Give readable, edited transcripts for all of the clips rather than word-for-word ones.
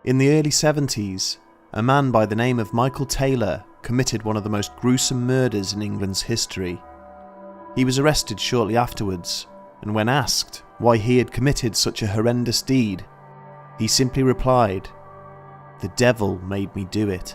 In the early 70s, a man by the name of Michael Taylor committed one of the most gruesome murders in England's history. He was arrested shortly afterwards, and when asked why he had committed such a horrendous deed, he simply replied, "The devil made me do it."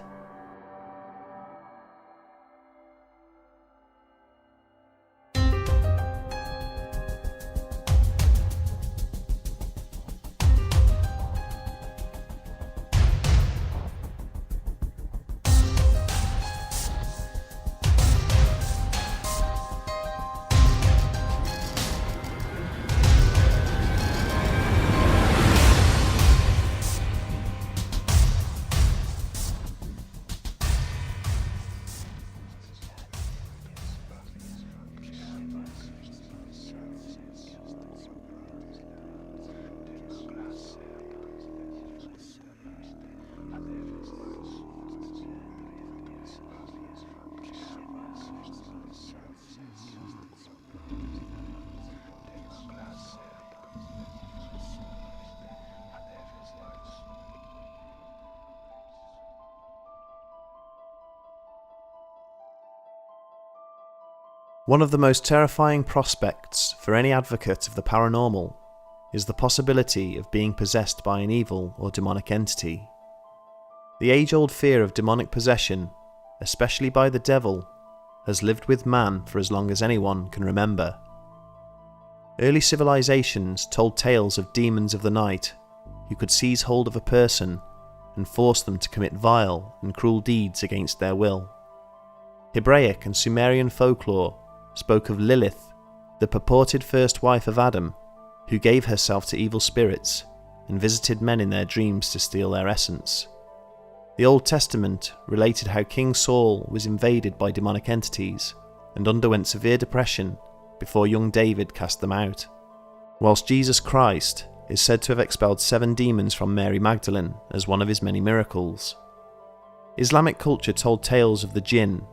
One of the most terrifying prospects for any advocate of the paranormal is the possibility of being possessed by an evil or demonic entity. The age-old fear of demonic possession, especially by the devil, has lived with man for as long as anyone can remember. Early civilizations told tales of demons of the night who could seize hold of a person and force them to commit vile and cruel deeds against their will. Hebraic and Sumerian folklore spoke of Lilith, the purported first wife of Adam, who gave herself to evil spirits and visited men in their dreams to steal their essence. The Old Testament related how King Saul was invaded by demonic entities and underwent severe depression before young David cast them out, whilst Jesus Christ is said to have expelled 7 demons from Mary Magdalene as one of his many miracles. Islamic culture told tales of the jinn,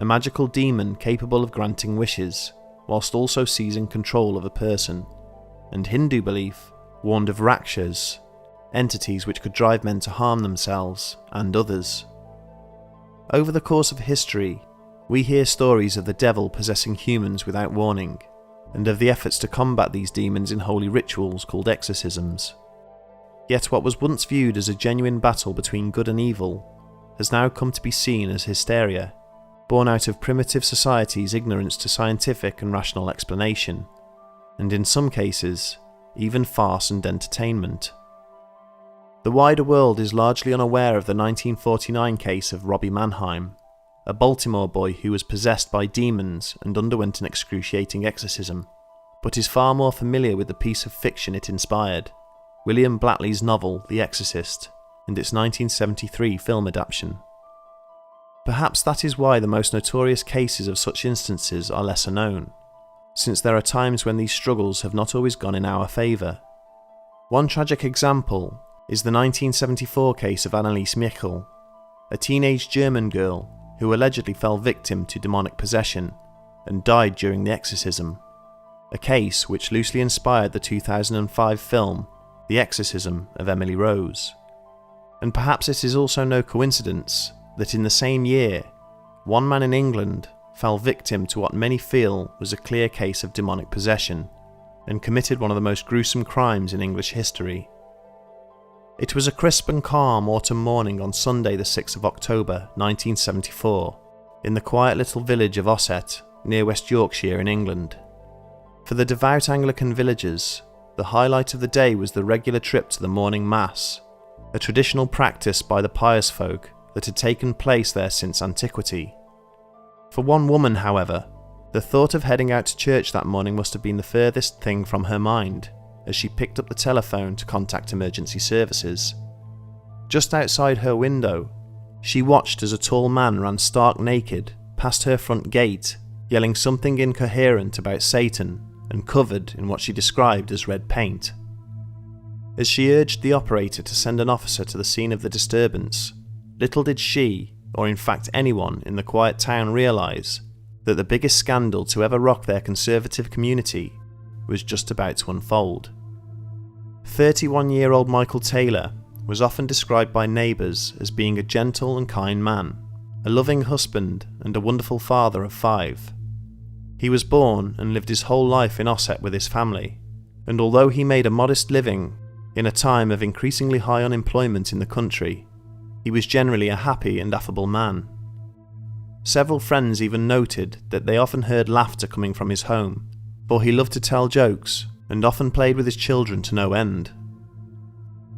a magical demon capable of granting wishes, whilst also seizing control of a person, and Hindu belief warned of rakshas, entities which could drive men to harm themselves and others. Over the course of history, we hear stories of the devil possessing humans without warning, and of the efforts to combat these demons in holy rituals called exorcisms. Yet what was once viewed as a genuine battle between good and evil has now come to be seen as hysteria, born out of primitive society's ignorance to scientific and rational explanation, and in some cases, even farce and entertainment. The wider world is largely unaware of the 1949 case of Robbie Mannheim, a Baltimore boy who was possessed by demons and underwent an excruciating exorcism, but is far more familiar with the piece of fiction it inspired, William Blatley's novel The Exorcist, and its 1973 film adaptation. Perhaps that is why the most notorious cases of such instances are lesser known, since there are times when these struggles have not always gone in our favour. One tragic example is the 1974 case of Anneliese Michel, a teenage German girl who allegedly fell victim to demonic possession and died during the exorcism, a case which loosely inspired the 2005 film The Exorcism of Emily Rose. And perhaps it is also no coincidence that in the same year, one man in England fell victim to what many feel was a clear case of demonic possession and committed one of the most gruesome crimes in English history. It was a crisp and calm autumn morning on Sunday the 6th of October 1974 in the quiet little village of Osset near West Yorkshire in England. For the devout Anglican villagers, the highlight of the day was the regular trip to the morning mass, a traditional practice by the pious folk that had taken place there since antiquity. For one woman, however, the thought of heading out to church that morning must have been the furthest thing from her mind, as she picked up the telephone to contact emergency services. Just outside her window, she watched as a tall man ran stark naked past her front gate, yelling something incoherent about Satan and covered in what she described as red paint. As she urged the operator to send an officer to the scene of the disturbance, little did she, or in fact anyone in the quiet town, realise that the biggest scandal to ever rock their conservative community was just about to unfold. 31-year-old Michael Taylor was often described by neighbours as being a gentle and kind man, a loving husband and a wonderful father of 5. He was born and lived his whole life in Osset with his family, and although he made a modest living in a time of increasingly high unemployment in the country, he was generally a happy and affable man. Several friends even noted that they often heard laughter coming from his home, for he loved to tell jokes and often played with his children to no end.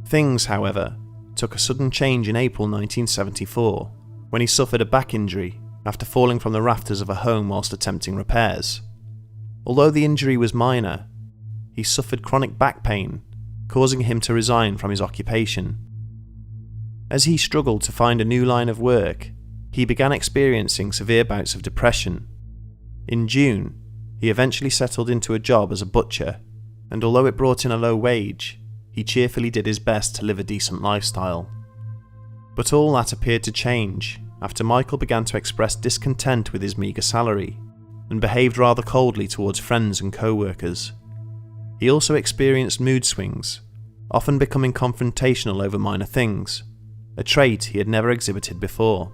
Things, however, took a sudden change in April 1974, when he suffered a back injury after falling from the rafters of a home whilst attempting repairs. Although the injury was minor, he suffered chronic back pain, causing him to resign from his occupation. As he struggled to find a new line of work, he began experiencing severe bouts of depression. In June, he eventually settled into a job as a butcher, and although it brought in a low wage, he cheerfully did his best to live a decent lifestyle. But all that appeared to change after Michael began to express discontent with his meagre salary, and behaved rather coldly towards friends and co-workers. He also experienced mood swings, often becoming confrontational over minor things, a trait he had never exhibited before.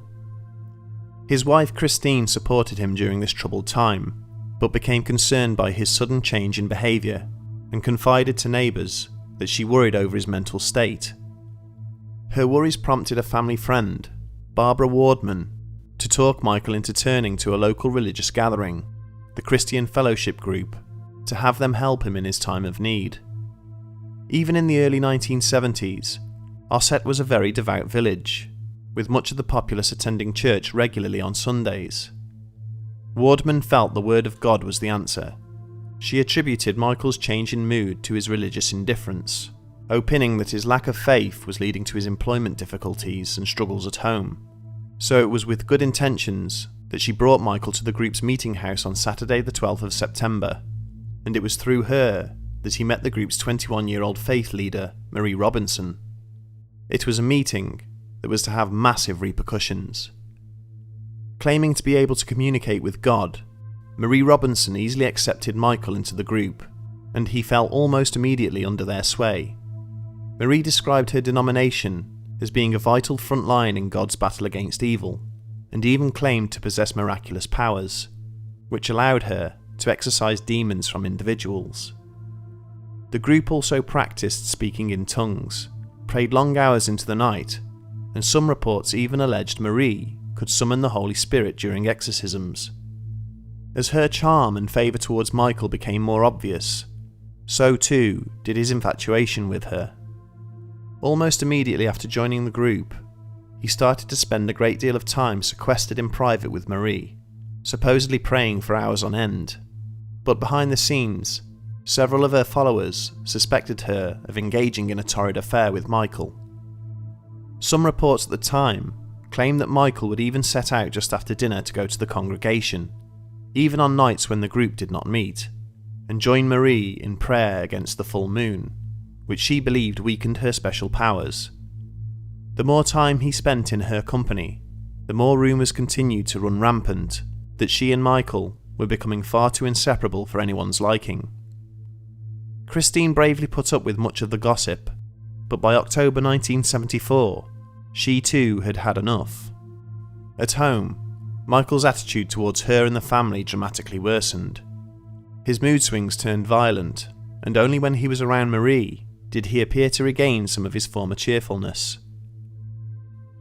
His wife Christine supported him during this troubled time, but became concerned by his sudden change in behaviour and confided to neighbours that she worried over his mental state. Her worries prompted a family friend, Barbara Wardman, to talk Michael into turning to a local religious gathering, the Christian Fellowship Group, to have them help him in his time of need. Even in the early 1970s, Osset was a very devout village, with much of the populace attending church regularly on Sundays. Wardman felt the word of God was the answer. She attributed Michael's change in mood to his religious indifference, opining that his lack of faith was leading to his employment difficulties and struggles at home. So it was with good intentions that she brought Michael to the group's meeting house on Saturday the 12th of September, and it was through her that he met the group's 21-year-old faith leader, Marie Robinson. It was a meeting that was to have massive repercussions. Claiming to be able to communicate with God, Marie Robinson easily accepted Michael into the group, and he fell almost immediately under their sway. Marie described her denomination as being a vital front line in God's battle against evil, and even claimed to possess miraculous powers, which allowed her to exorcise demons from individuals. The group also practiced speaking in tongues, prayed long hours into the night, and some reports even alleged Marie could summon the Holy Spirit during exorcisms. As her charm and favour towards Michael became more obvious, so too did his infatuation with her. Almost immediately after joining the group, he started to spend a great deal of time sequestered in private with Marie, supposedly praying for hours on end. But behind the scenes, several of her followers suspected her of engaging in a torrid affair with Michael. Some reports at the time claimed that Michael would even set out just after dinner to go to the congregation, even on nights when the group did not meet, and join Marie in prayer against the full moon, which she believed weakened her special powers. The more time he spent in her company, the more rumours continued to run rampant that she and Michael were becoming far too inseparable for anyone's liking. Christine bravely put up with much of the gossip, but by October 1974, she too had had enough. At home, Michael's attitude towards her and the family dramatically worsened. His mood swings turned violent, and only when he was around Marie did he appear to regain some of his former cheerfulness.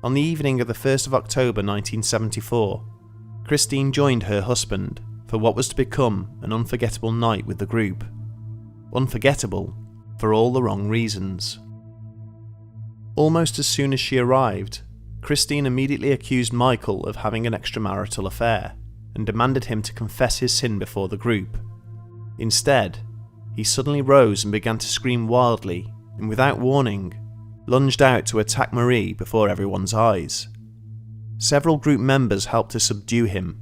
On the evening of the 1st of October 1974, Christine joined her husband for what was to become an unforgettable night with the group. Unforgettable for all the wrong reasons. Almost as soon as she arrived, Christine immediately accused Michael of having an extramarital affair and demanded him to confess his sin before the group. Instead, he suddenly rose and began to scream wildly and, without warning, lunged out to attack Marie before everyone's eyes. Several group members helped to subdue him,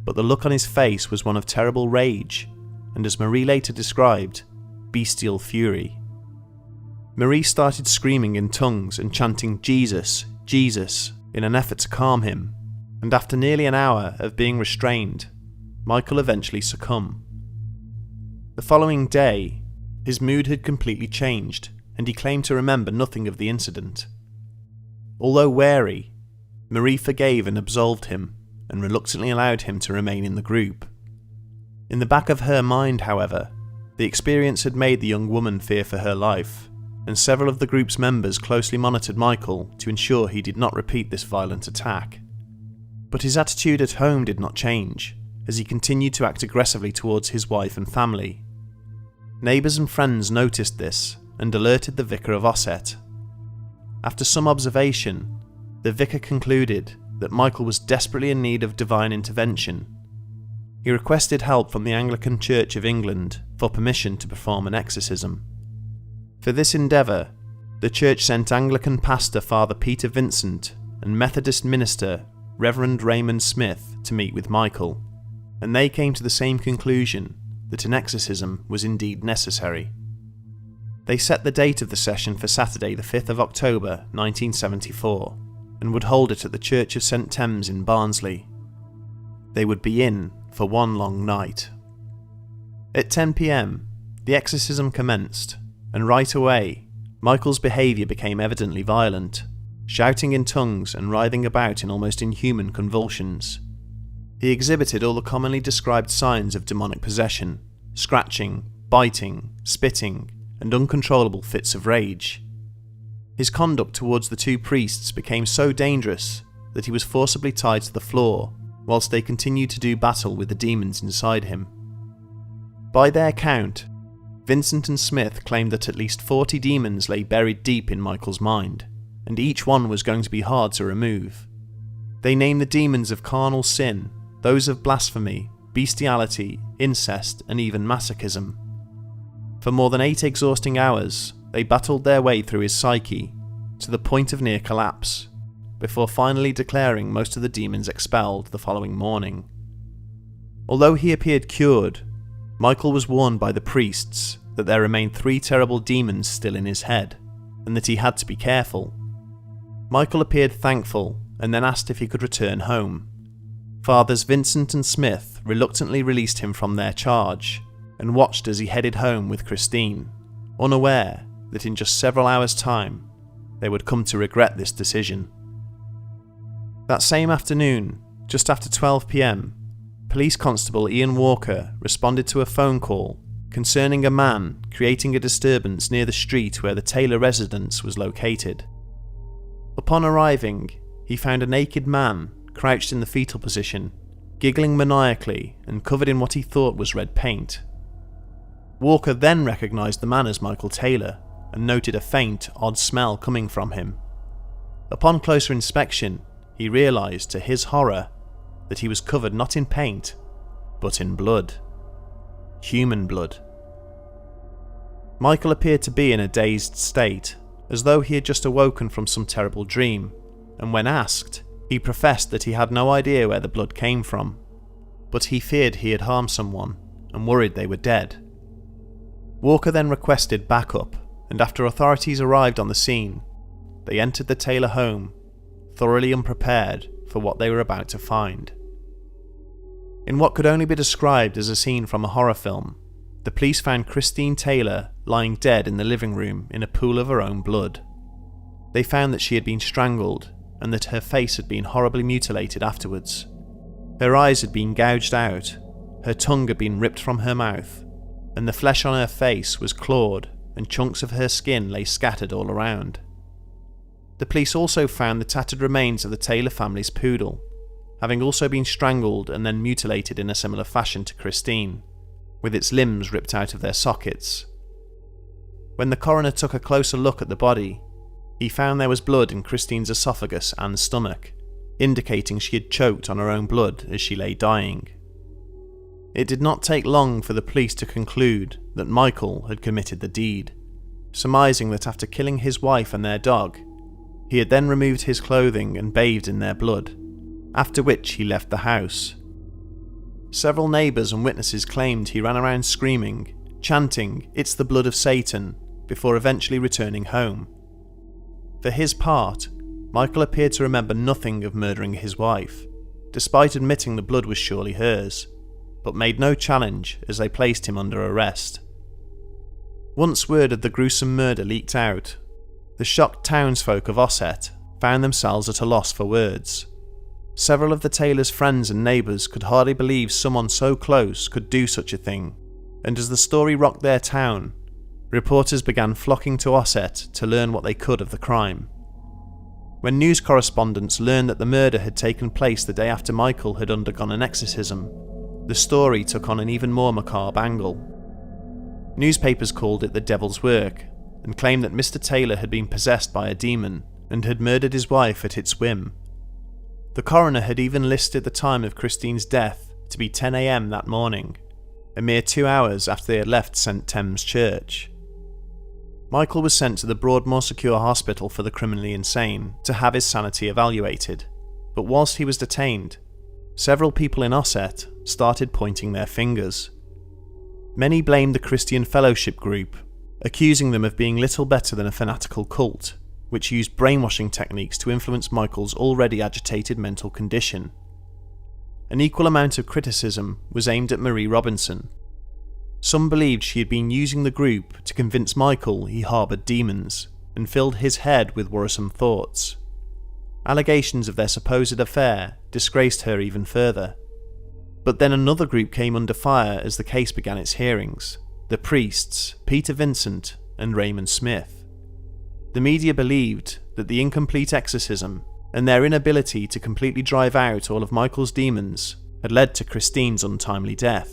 but the look on his face was one of terrible rage and, as Marie later described, bestial fury. Marie started screaming in tongues and chanting "Jesus, Jesus" in an effort to calm him, and after nearly an hour of being restrained, Michael eventually succumbed. The following day, his mood had completely changed, and he claimed to remember nothing of the incident. Although wary, Marie forgave and absolved him, and reluctantly allowed him to remain in the group. In the back of her mind, however, the experience had made the young woman fear for her life, and several of the group's members closely monitored Michael to ensure he did not repeat this violent attack. But his attitude at home did not change, as he continued to act aggressively towards his wife and family. Neighbours and friends noticed this and alerted the vicar of Osset. After some observation, the vicar concluded that Michael was desperately in need of divine intervention. He requested help from the Anglican Church of England for permission to perform an exorcism. For this endeavour, the church sent Anglican pastor Father Peter Vincent and Methodist minister Reverend Raymond Smith to meet with Michael, and they came to the same conclusion that an exorcism was indeed necessary. They set the date of the session for Saturday the 5th of October 1974 and would hold it at the Church of St Thames in Barnsley. They would be in for one long night. At 10 p.m, the exorcism commenced, and right away, Michael's behaviour became evidently violent, shouting in tongues and writhing about in almost inhuman convulsions. He exhibited all the commonly described signs of demonic possession: scratching, biting, spitting, and uncontrollable fits of rage. His conduct towards the two priests became so dangerous that he was forcibly tied to the floor whilst they continued to do battle with the demons inside him. By their count, Vincent and Smith claimed that at least 40 demons lay buried deep in Michael's mind, and each one was going to be hard to remove. They named the demons of carnal sin, those of blasphemy, bestiality, incest, and even masochism. For more than 8 exhausting hours, they battled their way through his psyche, to the point of near collapse, before finally declaring most of the demons expelled the following morning. Although he appeared cured, Michael was warned by the priests that there remained 3 terrible demons still in his head, and that he had to be careful. Michael appeared thankful and then asked if he could return home. Fathers Vincent and Smith reluctantly released him from their charge and watched as he headed home with Christine, unaware that in just several hours' time they would come to regret this decision. That same afternoon, just after 12 p.m, Police Constable Ian Walker responded to a phone call concerning a man creating a disturbance near the street where the Taylor residence was located. Upon arriving, he found a naked man crouched in the fetal position, giggling maniacally and covered in what he thought was red paint. Walker then recognised the man as Michael Taylor and noted a faint, odd smell coming from him. Upon closer inspection, he realised, to his horror, that he was covered not in paint, but in blood. Human blood. Michael appeared to be in a dazed state, as though he had just awoken from some terrible dream, and when asked, he professed that he had no idea where the blood came from, but he feared he had harmed someone and worried they were dead. Walker then requested backup, and after authorities arrived on the scene, they entered the Taylor home, thoroughly unprepared for what they were about to find. In what could only be described as a scene from a horror film, the police found Christine Taylor lying dead in the living room in a pool of her own blood. They found that she had been strangled and that her face had been horribly mutilated afterwards. Her eyes had been gouged out, her tongue had been ripped from her mouth, and the flesh on her face was clawed and chunks of her skin lay scattered all around. The police also found the tattered remains of the Taylor family's poodle, having also been strangled and then mutilated in a similar fashion to Christine, with its limbs ripped out of their sockets. When the coroner took a closer look at the body, he found there was blood in Christine's esophagus and stomach, indicating she had choked on her own blood as she lay dying. It did not take long for the police to conclude that Michael had committed the deed, surmising that after killing his wife and their dog, he had then removed his clothing and bathed in their blood, after which he left the house. Several neighbours and witnesses claimed he ran around screaming, chanting, "It's the blood of Satan," before eventually returning home. For his part, Michael appeared to remember nothing of murdering his wife, despite admitting the blood was surely hers, but made no challenge as they placed him under arrest. Once word of the gruesome murder leaked out, the shocked townsfolk of Osset found themselves at a loss for words. Several of the Taylors' friends and neighbours could hardly believe someone so close could do such a thing, and as the story rocked their town, reporters began flocking to Ossett to learn what they could of the crime. When news correspondents learned that the murder had taken place the day after Michael had undergone an exorcism, the story took on an even more macabre angle. Newspapers called it the devil's work, and claimed that Mr. Taylor had been possessed by a demon and had murdered his wife at its whim. The coroner had even listed the time of Christine's death to be 10 a.m. that morning, a mere 2 hours after they had left St. Thames Church. Michael was sent to the Broadmoor Secure Hospital for the criminally insane to have his sanity evaluated, but whilst he was detained, several people in Ossett started pointing their fingers. Many blamed the Christian Fellowship group, accusing them of being little better than a fanatical cult, which used brainwashing techniques to influence Michael's already agitated mental condition. An equal amount of criticism was aimed at Marie Robinson. Some believed she had been using the group to convince Michael he harboured demons and filled his head with worrisome thoughts. Allegations of their supposed affair disgraced her even further. But then another group came under fire as the case began its hearings: the priests Peter Vincent and Raymond Smith. The media believed that the incomplete exorcism and their inability to completely drive out all of Michael's demons had led to Christine's untimely death.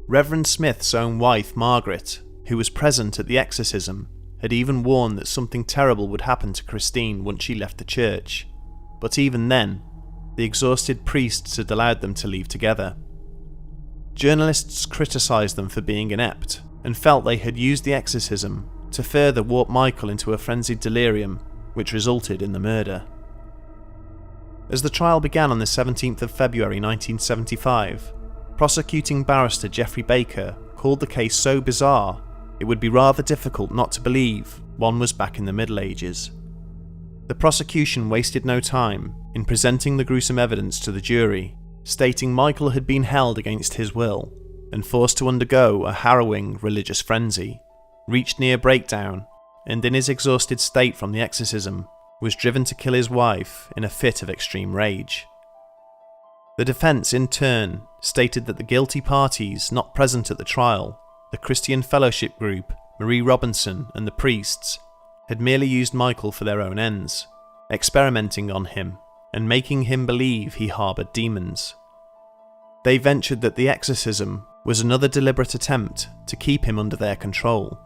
Reverend Smith's own wife, Margaret, who was present at the exorcism, had even warned that something terrible would happen to Christine once she left the church, but even then, the exhausted priests had allowed them to leave together. Journalists criticised them for being inept, and felt they had used the exorcism to further warp Michael into a frenzied delirium, which resulted in the murder. As the trial began on the 17th of February 1975, prosecuting barrister Geoffrey Baker called the case so bizarre it would be rather difficult not to believe one was back in the Middle Ages. The prosecution wasted no time in presenting the gruesome evidence to the jury, stating Michael had been held against his will and forced to undergo a harrowing religious frenzy, reached near breakdown, and in his exhausted state from the exorcism, was driven to kill his wife in a fit of extreme rage. The defence, in turn, stated that the guilty parties not present at the trial, the Christian Fellowship group, Marie Robinson, and the priests, had merely used Michael for their own ends, experimenting on him and making him believe he harboured demons. They ventured that the exorcism was another deliberate attempt to keep him under their control.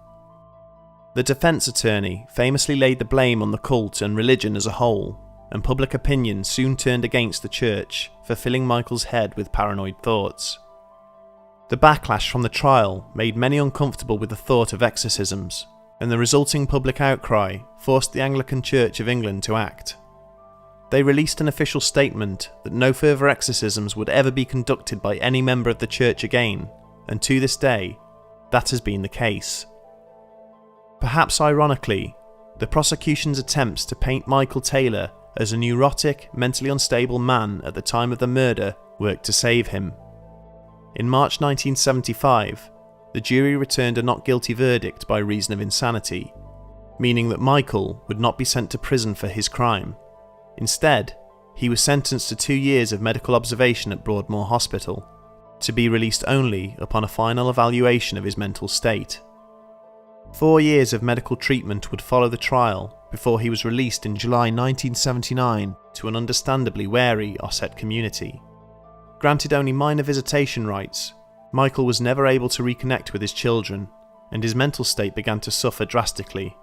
The defence attorney famously laid the blame on the cult and religion as a whole, and public opinion soon turned against the church for filling Michael's head with paranoid thoughts. The backlash from the trial made many uncomfortable with the thought of exorcisms, and the resulting public outcry forced the Anglican Church of England to act. They released an official statement that no further exorcisms would ever be conducted by any member of the church again, and to this day, that has been the case. Perhaps ironically, the prosecution's attempts to paint Michael Taylor as a neurotic, mentally unstable man at the time of the murder worked to save him. In March 1975, the jury returned a not guilty verdict by reason of insanity, meaning that Michael would not be sent to prison for his crime. Instead, he was sentenced to 2 years of medical observation at Broadmoor Hospital, to be released only upon a final evaluation of his mental state. 4 years of medical treatment would follow the trial before he was released in July 1979 to an understandably wary Ossett community. Granted only minor visitation rights, Michael was never able to reconnect with his children, and his mental state began to suffer drastically.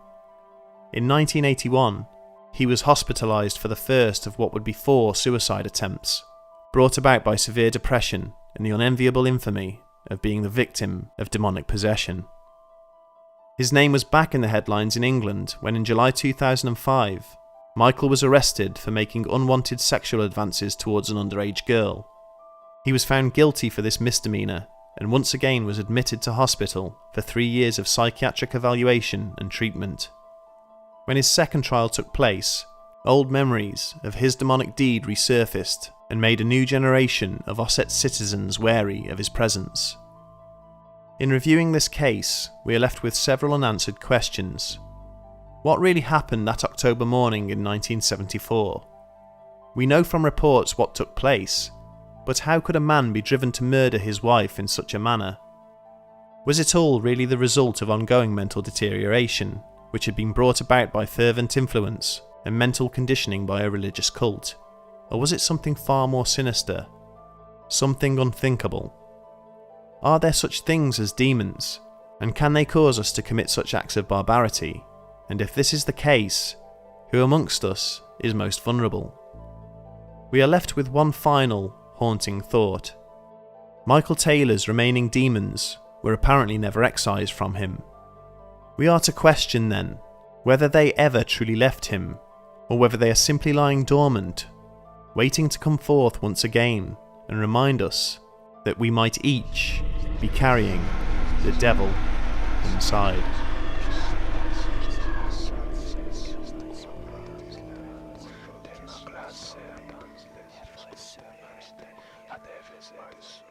In 1981, he was hospitalised for the first of what would be 4 suicide attempts, brought about by severe depression and the unenviable infamy of being the victim of demonic possession. His name was back in the headlines in England when in July 2005, Michael was arrested for making unwanted sexual advances towards an underage girl. He was found guilty for this misdemeanour and once again was admitted to hospital for 3 years of psychiatric evaluation and treatment. When his second trial took place, old memories of his demonic deed resurfaced and made a new generation of Ossett citizens wary of his presence. In reviewing this case, we are left with several unanswered questions. What really happened that October morning in 1974? We know from reports what took place, but how could a man be driven to murder his wife in such a manner? Was it all really the result of ongoing mental deterioration, which had been brought about by fervent influence and mental conditioning by a religious cult? Or was it something far more sinister? Something unthinkable? Are there such things as demons? And can they cause us to commit such acts of barbarity? And if this is the case, who amongst us is most vulnerable? We are left with one final, haunting thought. Michael Taylor's remaining demons were apparently never excised from him. We are to question then, whether they ever truly left him, or whether they are simply lying dormant, waiting to come forth once again and remind us that we might each be carrying the devil inside. Exorcism.